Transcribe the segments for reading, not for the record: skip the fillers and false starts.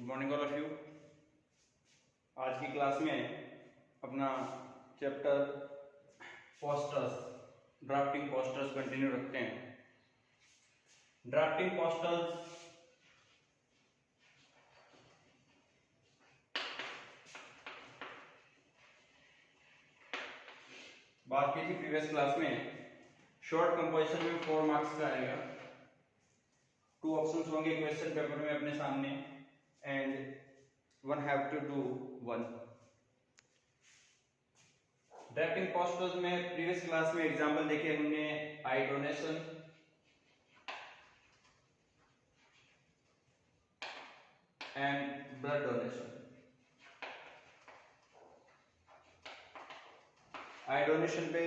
Morning all of you. आज की class में अपना chapter posters, drafting posters continue रखते हैं। ड्राफ्टिंग पोस्टर्स बात की थी प्रीवियस क्लास में। शॉर्ट कंपोजिशन में 4 मार्क्स का आएगा। 2 ऑप्शंस होंगे क्वेश्चन पेपर में अपने सामने and one have to do one. Drafting posters में प्रीवियस क्लास में एग्जांपल देखे हमने eye donation, and blood donation. Eye donation पे,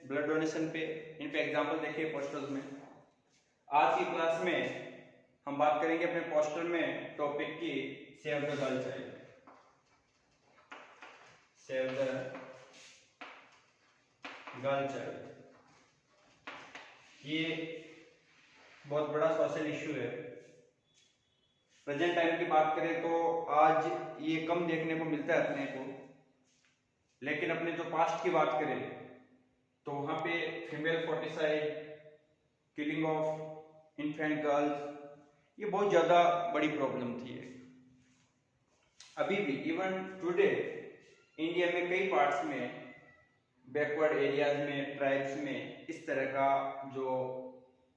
ब्लड डोनेशन पे, इन पे एग्जांपल देखिए पोस्टर्स में। आज की क्लास में हम बात करेंगे अपने पोस्टर में टॉपिक की save the girl child. Save the girl child ये बहुत बड़ा सोशल इश्यू है। प्रेजेंट टाइम की बात करें तो आज ये कम देखने को मिलता है अपने को, लेकिन अपने जो पास्ट की बात करें तो वहां पे female foeticide, killing of infant girls, ये बहुत ज्यादा बड़ी प्रॉब्लम थी। अभी भी इवन टुडे इंडिया में कई पार्ट्स में, बैकवर्ड एरियाज में, ट्राइब्स में इस तरह का जो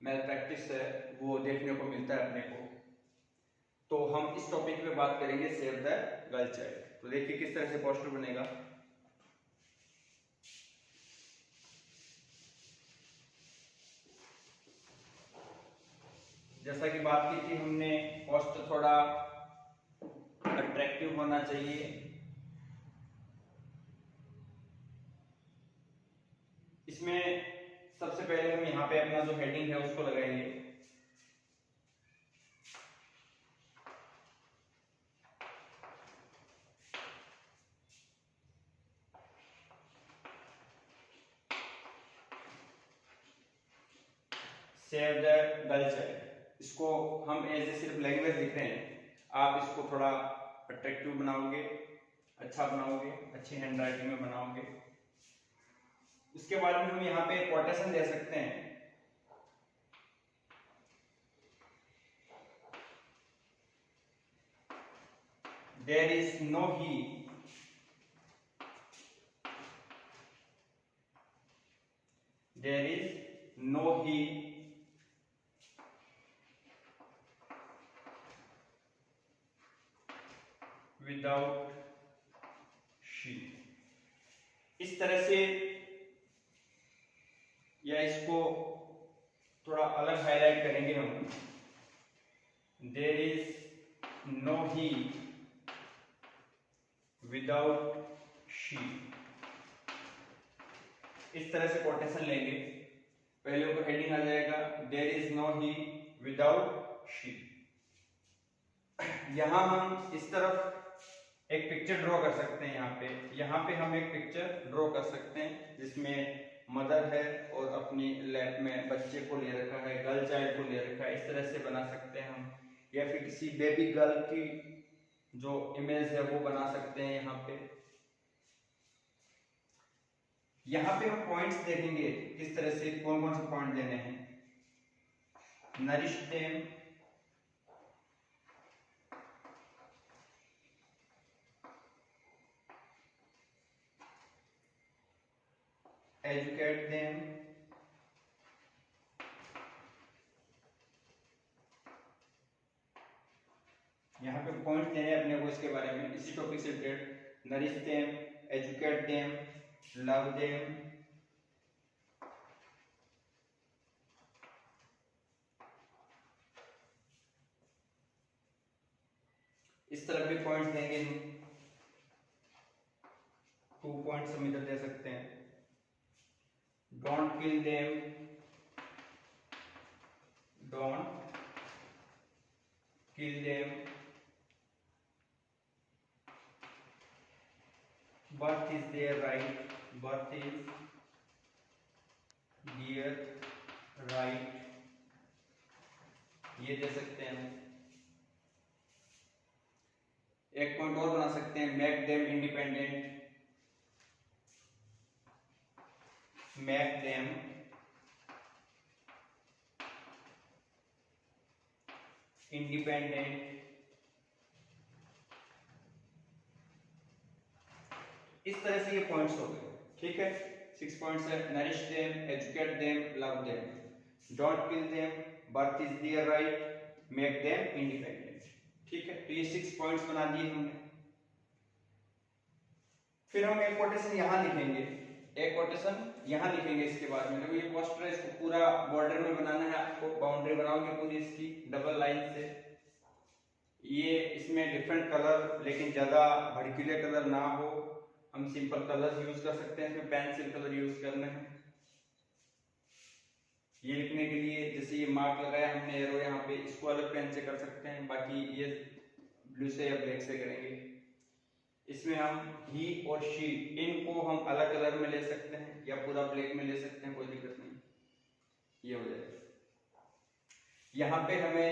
मेल प्रैक्टिस है वो देखने को मिलता है अपने को। तो हम इस टॉपिक पे बात करेंगे सेव द गर्ल चाइल्ड। तो देखिए किस तरह से पोस्टर बनेगा। जैसा कि बात की थी हमने, पोस्टर थोड़ा अट्रैक्टिव होना चाहिए। इसमें सबसे पहले हम यहाँ पे अपना जो हेडिंग है उसको लगाएंगे। सेव द गर्ल चाइल्ड, इसको हम एज ए सिर्फ लैंग्वेज लिख रहे हैं, आप इसको थोड़ा अट्रैक्टिव बनाओगे, अच्छा बनाओगे, अच्छी हैंड राइटिंग में बनाओगे। उसके बाद में हम यहाँ पे कोटेशन दे सकते हैं। There is no he, there is no he without she. इस तरह से, या इसको थोड़ा अलग हाईलाइट करेंगे हम। There is no he without she. इस तरह से कोटेशन लेंगे। पहले ऊपर हेडिंग आ जाएगा there is no he without she. यहां हम इस तरफ एक पिक्चर ड्रॉ कर सकते हैं। यहाँ पे हम एक पिक्चर ड्रॉ कर सकते हैं जिसमें मदर है और अपनी लैप में बच्चे को ले रखा है, गर्ल चाइल्ड को ले रखा है। इस तरह से बना सकते हैं हम, या फिर किसी बेबी गर्ल की जो इमेज है वो बना सकते हैं। यहाँ पे हम पॉइंट्स देखेंगे किस तरह से, कौन कौन से पॉइंट देने हैं। नरिश देम, educate them, यहाँ पे पॉइंट देने हैं अपने को इसके बारे में, इसी टॉपिक से related. Nourish them, educate them, love them, इस तरह भी पॉइंट्स देंगे हम। 2 पॉइंट्स हम इधर दे सकते हैं। Don't kill them, don't kill them, birth is their right, birth is their right, ये दे सकते हैं। एक पॉइंट और बना सकते हैं, make them independent, make them independent. इस तरह से ये पॉइंट्स हो गए, ठीक है। 6 पॉइंट्स है, nourish them, educate them, love them, don't kill them, birth is their right, make them independent, ठीक है। तो ये 6 पॉइंट्स बना दिए हमने। फिर हम एक कोटेशन यहाँ लिखेंगे, एक कोटेशन यहाँ लिखेंगे इसके बाद में। देखो ये पोस्टर है, इसको पूरा बॉर्डर में बनाना है आपको, बाउंड्री बनाओगे पूरी इसकी डबल लाइन से। ये इसमें डिफरेंट कलर, लेकिन ज्यादा भड़कीले कलर ना हो, हम सिंपल कलर्स यूज कर सकते हैं, इसमें पेंसिल कलर यूज करने हैं। ये लिखने के लिए जैसे ये मार्क लगाया हमने एरो यहाँ पे, इसको अलग पेन से कर सकते हैं, बाकी ये ब्लू से या ब्लैक से करेंगे। इसमें हम ही और शी, इनको हम अलग कलर में ले सकते हैं या पूरा ब्लैक में ले सकते हैं, कोई दिक्कत नहीं, ये हो जाएगा। यहाँ पे हमें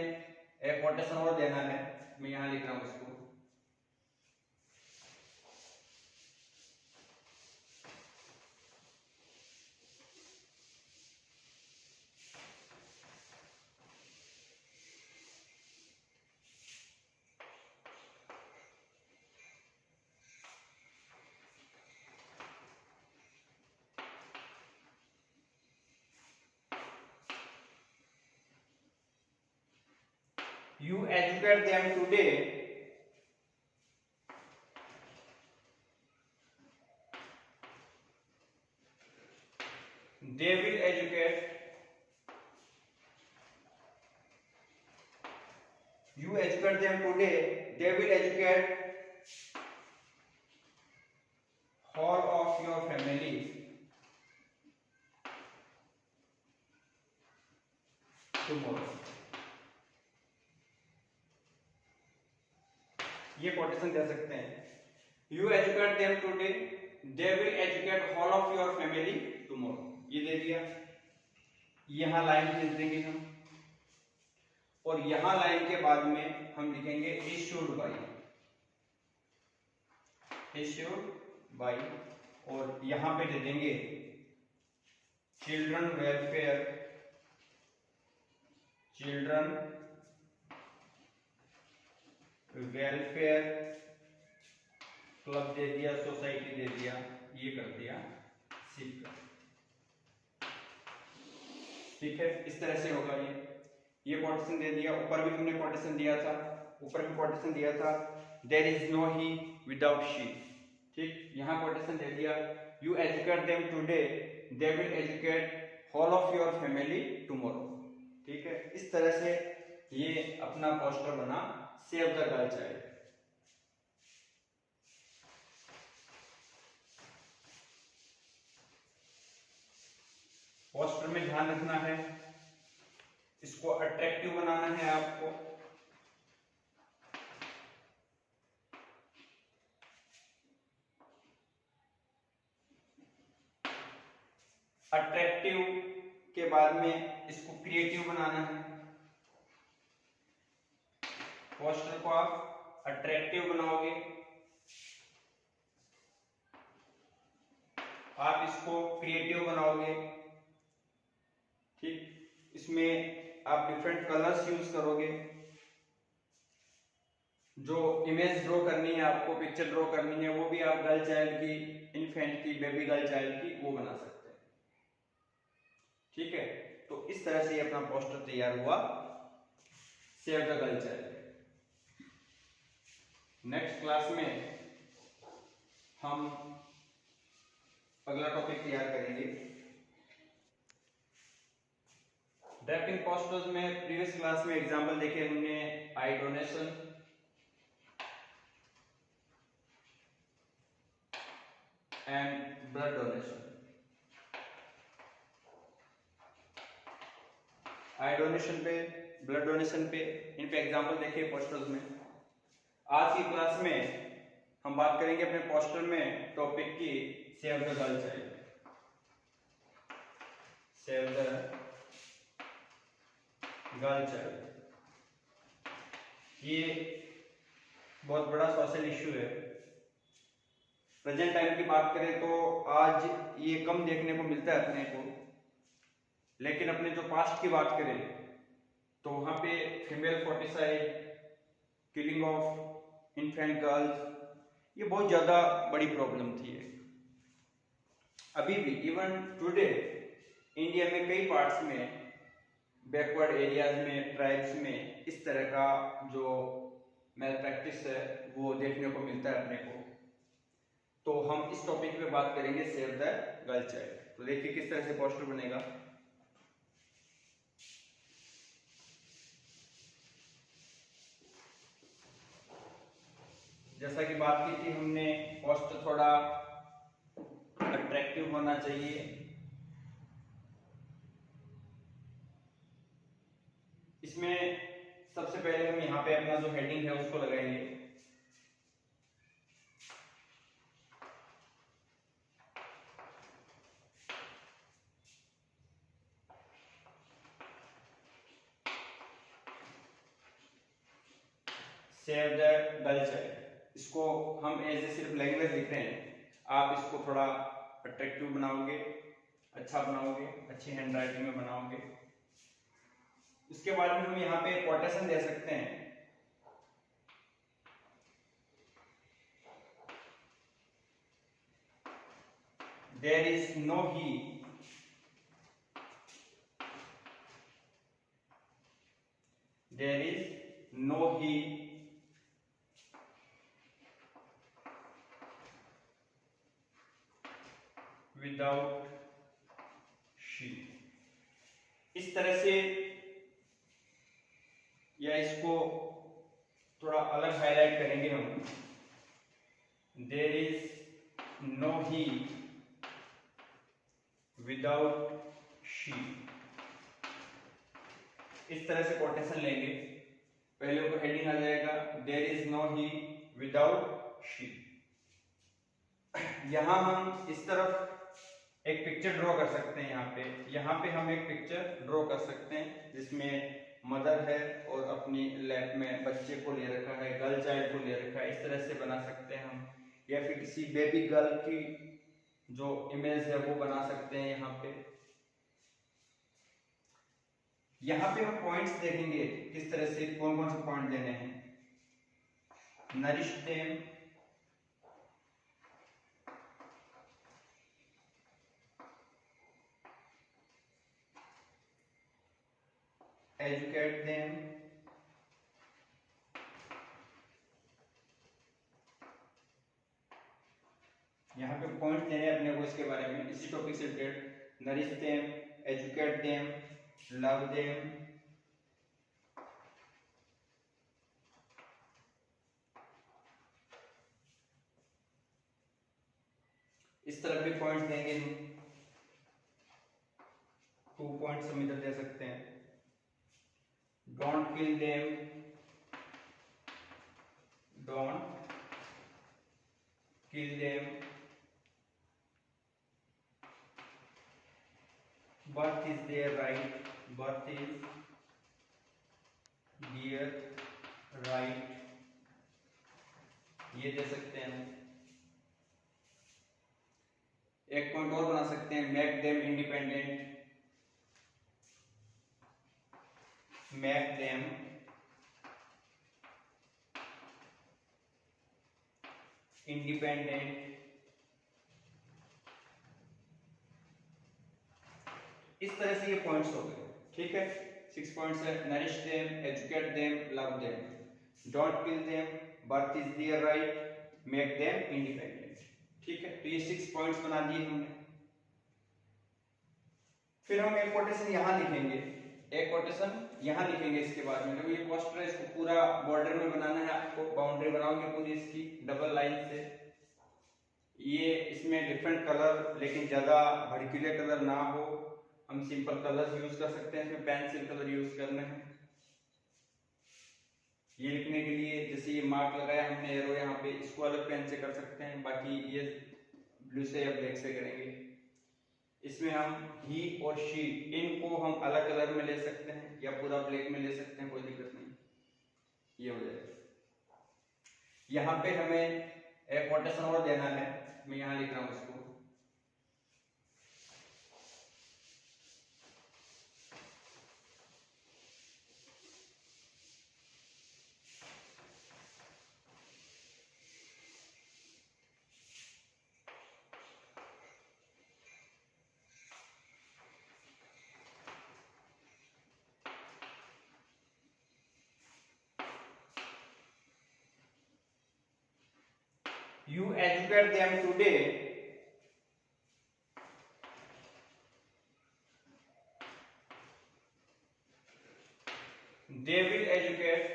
एक कोटेशन और देना है, मैं यहाँ लिख रहा हूँ इसको। You educate them today, they will educate, you educate them today, they will educate whole of your family tomorrow। ये कोटेशन दे सकते हैं, you educate them today, they will educate whole of your family tomorrow, ये दे दिया। यहां line खींच देंगे हम, और यहां लाइन के बाद में हम लिखेंगे इश्यूड बाय, इश्यूड बाय, और यहां पे दे देंगे children welfare, children welfare club दे दिया, सोसाइटी दे दिया, ये कर दिया सिक, ठीक है। इस तरह से होगा ये कोटेशन दे दिया। ऊपर भी हमने कोटेशन दिया था, ऊपर भी कोटेशन दिया था, there is no he without she, ठीक। यहाँ कोटेशन दे दिया, you educate them today, they will educate whole of your family tomorrow, ठीक है। इस तरह से ये अपना पोस्टर बना, save the girl child. Poster में ध्यान रखना है, इसको अट्रैक्टिव बनाना है आपको, अट्रैक्टिव के बाद में इसको क्रिएटिव बनाना है। पोस्टर को आप अट्रैक्टिव बनाओगे, आप इसको क्रिएटिव बनाओगे, ठीक। इसमें आप डिफरेंट कलर्स यूज करोगे, जो इमेज ड्रॉ करनी है आपको, पिक्चर ड्रॉ करनी है, वो भी आप गर्ल चाइल्ड की, इन्फेंट की, बेबी गर्ल चाइल्ड की, वो बना सकते हैं, ठीक है। तो इस तरह से अपना पोस्टर तैयार हुआ, save the girl child. Next class में हम अगला टॉपिक तैयार करेंगे। ड्राफ्टिंग पोस्टर्स में प्रीवियस क्लास में एग्जांपल देखे हमने, eye donation, and blood donation. Eye donation पे, ब्लड डोनेशन पे, इन पे एग्जांपल देखिए पोस्टर्स में। आज की क्लास में हम बात करेंगे अपने पोस्टर में टॉपिक की, save the girl child, save the girl child. ये बहुत बड़ा सोशल इश्यू है। प्रेजेंट टाइम की बात करें तो आज ये कम देखने को मिलता है अपने को, लेकिन अपने जो पास्ट की बात करें तो वहां पे female foeticide, killing of infant girls, ये बहुत ज्यादा बड़ी प्रॉब्लम थी। अभी भी इवन टुडे इंडिया में कई पार्ट्स में, बैकवर्ड एरियाज में, ट्राइब्स में इस तरह का जो मेल प्रैक्टिस है वो देखने को मिलता है अपने को। तो हम इस टॉपिक पे बात करेंगे, सेव द गर्ल चाइल्ड। तो देखिए किस तरह से पोस्टर बनेगा। जैसा कि बात की थी हमने, पोस्टर थोड़ा अट्रैक्टिव होना चाहिए। इसमें सबसे पहले हम यहाँ पे अपना जो हेडिंग है उसको लगाएंगे। सेव द गर्ल चाइल्ड, इसको हम एज ए सिर्फ लैंग्वेज लिख रहे हैं, आप इसको थोड़ा अट्रैक्टिव बनाओगे, अच्छा बनाओगे, अच्छी हैंड राइटिंग में बनाओगे। इसके बाद में हम यहाँ पे कोटेशन दे सकते हैं। There is no he, there is no he without she. इस तरह से, या इसको थोड़ा अलग हाईलाइट करेंगे हम। There is no he without she. इस तरह से कोटेशन लेंगे। पहले ऊपर हेडिंग आ जाएगा, there is no he without she. यहां हम इस तरफ एक पिक्चर ड्रॉ कर सकते हैं। यहाँ पे हम एक पिक्चर ड्रॉ कर सकते हैं जिसमें मदर है और अपनी लैप में बच्चे को ले रखा है, गर्ल चाइल्ड को ले रखा है। इस तरह से बना सकते हैं हम, या फिर किसी बेबी गर्ल की जो इमेज है वो बना सकते हैं। यहाँ पे हम पॉइंट्स देखेंगे किस तरह से, कौन कौन से पॉइंट देने हैं। नरिश देम, एजुकेट देम, यहाँ पे पॉइंट देने हैं अपने को इसके बारे में, इसी टॉपिक से related. Nourish them, educate them, love them, इस तरह के पॉइंट्स देंगे हम। 2 पॉइंट्स हम इधर दे सकते हैं। Don't kill them, don't kill them, birth is their right, birth is their right, ये दे सकते हैं। एक पॉइंट और बना सकते हैं, make them independent, make them independent. इस तरह से ये पॉइंट्स हो गए, ठीक है। 6 पॉइंट्स है। Nourish them, educate them, love them, don't kill them, birth is their right, make them independent, ठीक है। तो ये 6 पॉइंट्स बना दिए हमने। फिर हम एक कोटेशन यहाँ लिखेंगे, एक कोटेशन यहाँ लिखेंगे इसके बाद में। ये पोस्टर है, इसको पूरा बॉर्डर में बनाना है आपको, बाउंड्री बनाओगे पूरी इसकी डबल लाइन से। ये इसमें डिफरेंट कलर, लेकिन ज्यादा भड़कीले कलर ना हो, हम सिंपल कलर्स यूज कर सकते हैं। इसमें पेंसिल कलर यूज करना है। ये लिखने के लिए जैसे ये मार्क लगाया हमने एरो यहाँ पे, इसको अलग पेन से कर सकते हैं, बाकी ये ब्लू से या ब्लैक से करेंगे। इसमें हम ही और शी, इनको हम अलग कलर में ले सकते हैं या पूरा ब्लैक में ले सकते हैं, कोई दिक्कत नहीं, ये हो जाएगा। यहाँ पे हमें एक कोटेशन और देना है, मैं यहाँ लिख रहा हूँ इसको। You educate them today, they will educate.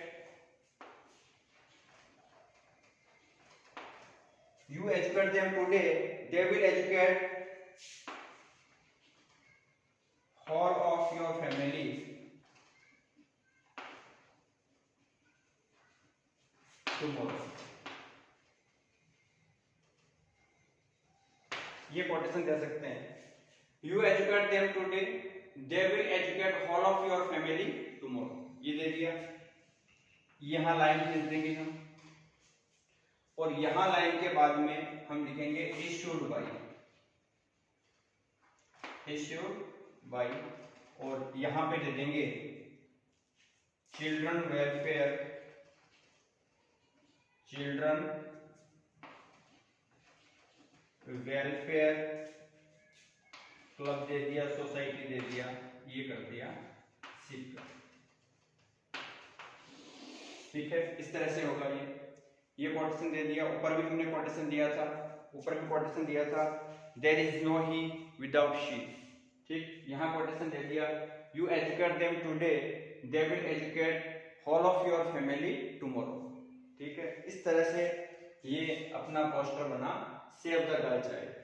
You educate them today, they will educate whole of your family tomorrow. ये कोटेशन दे सकते हैं। You educate them today, they will educate whole of your family tomorrow. ये दे दिया। यहाँ line खींच देंगे हम, और यहाँ लाइन के बाद में हम लिखेंगे issued by, issued by, और यहाँ पे दे देंगे children welfare, children welfare club दे दिया, सोसाइटी दे दिया, ये कर दिया सिप। ठीक है, इस तरह से होगा ये कोटेशन दे दिया। ऊपर भी हमने कोटेशन दिया था, ऊपर भी कोटेशन दिया था, there is no he without she. ठीक, यहाँ कोटेशन दे दिया, you educate them today, they will educate whole of your family tomorrow. ठीक है, इस तरह से ये अपना पोस्टर बना save the girl child.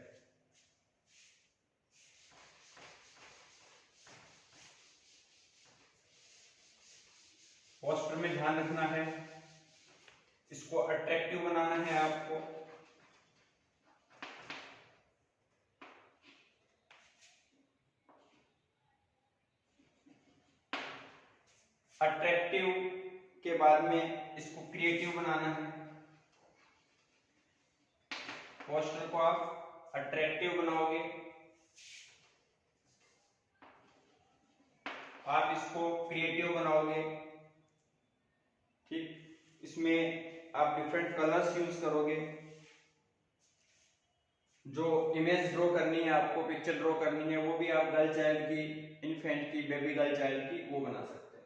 Poster में ध्यान रखना है, इसको अट्रैक्टिव बनाना है आपको। अट्रैक्टिव के बाद में इसको क्रिएटिव बनाना है। पोस्टर को आप अट्रैक्टिव बनाओगे, आप इसको क्रिएटिव बनाओगे। ठीक, इसमें आप डिफरेंट कलर्स यूज करोगे। जो इमेज ड्रॉ करनी है आपको, पिक्चर ड्रॉ करनी है, वो भी आप गर्ल चाइल्ड की, इन्फेंट की, बेबी गर्ल चाइल्ड की वो बना सकते हैं।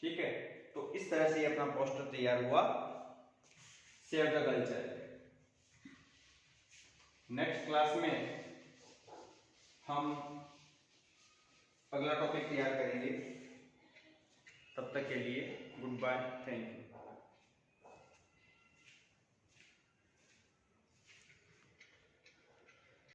ठीक है, तो इस तरह से अपना पोस्टर तैयार हुआ save the girl child. Next class में हम अगला टॉपिक तैयार करेंगे। तब तक के लिए गुड बाय, थैंक यू।